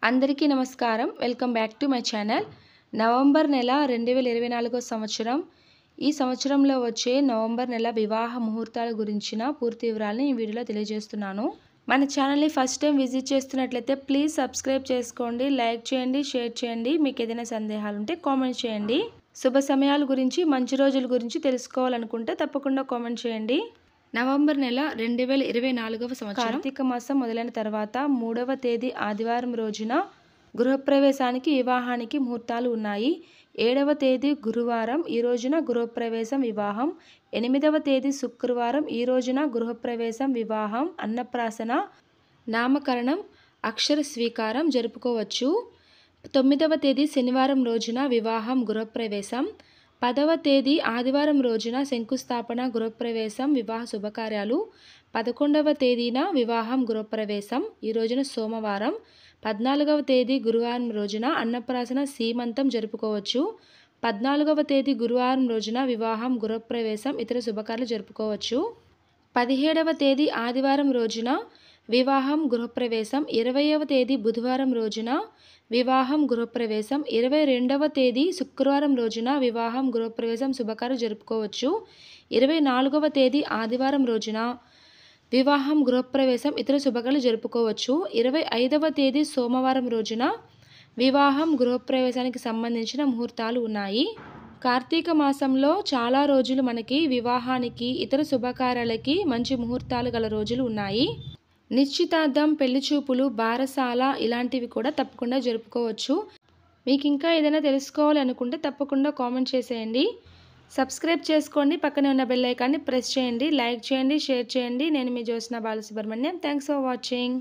అందరికీ నమస్కారం. Welcome back to my channel. November నెల 2024 సంవత్సరం. ఈ సంవత్సరంలో వచ్చే నవంబర్ నెల వివాహ ముహూర్తాల గురించిన పూర్తి వివరాలను ఈ వీడియోలో తెలియజేస్తున్నాను. మన ఛానల్ని ఫస్ట్ టైం విజిట్ చేస్తున్నట్లయితే ప్లీజ్ సబ్స్క్రైబ్ చేసుకోండి, లైక్ చేయండి, షేర్ చేయండి. మీకు ఏదైనా సందేహాలు ఉంటే కామెంట్ చేయండి. శుభ సమయాల గురించి, మంచి రోజుల గురించి తెలుసుకోవాలనుకుంటే తప్పకుండా కామెంట్ చేయండి. నవంబర్ నెల 2024 సంవత్సరం కార్తీక మాసం మొదలైన తర్వాత 3వ తేదీ ఆదివారం రోజున గృహప్రవేశానికి, వివాహానికి ముహూర్తాలు ఉన్నాయి. 7వ తేదీ గురువారం, ఈ రోజున గృహప్రవేశం, వివాహం. 8వ తేదీ శుక్రవారం, ఈ రోజున గృహప్రవేశం, వివాహం, అన్నప్రాసన, నామకరణం, అక్షర స్వీకారం జరుపుకోవచ్చు. 9వ తేదీ శనివారం రోజున వివాహం, గృహప్రవేశం. 10వ తేదీ ఆదివారం రోజున శంకుస్థాపన, గృహప్రవేశం, వివాహ శుభకార్యాలు. 11వ తేదీన వివాహం, గృహప్రవేశం, ఈ రోజున సోమవారం. 14వ తేదీ గురువారం రోజున అన్నప్రాసన, సీమంతం జరుపుకోవచ్చు. 14వ తేదీ గురువారం రోజున వివాహం, గృహప్రవేశం, ఇతర శుభకార్యాలు జరుపుకోవచ్చు. 17వ తేదీ ఆదివారం రోజున వివాహం, గృహప్రవేశం. 20వ తేదీ బుధవారం రోజున వివాహం, గృహప్రవేశం. 22వ తేదీ శుక్రవారం రోజున వివాహం, గృహప్రవేశం, శుభకార్యాలు జరుపుకోవచ్చు. 24వ తేదీ ఆదివారం రోజున వివాహం, గృహప్రవేశం, ఇతర శుభకార్యాలు జరుపుకోవచ్చు. 25వ తేదీ సోమవారం రోజున వివాహం, గృహప్రవేశానికి సంబంధించిన ముహూర్తాలు ఉన్నాయి. కార్తీక మాసంలో చాలా రోజులు మనకి వివాహానికి, ఇతర శుభకార్యాలకి మంచి ముహూర్తాలు గల రోజులు ఉన్నాయి. నిశ్చితార్థం, పెళ్లి చూపులు, బారసాల ఇలాంటివి కూడా తప్పకుండా జరుపుకోవచ్చు. మీకు ఇంకా ఏదైనా తెలుసుకోవాలనుకుంటే తప్పకుండా కామెంట్ చేసేయండి. సబ్స్క్రైబ్ చేసుకోండి, పక్కనే ఉన్న బెల్ ఐకాన్ని ప్రెస్ చేయండి, లైక్ చేయండి, షేర్ చేయండి. నేను మీ Jyotsna Balasubramaniam. Thanks for watching.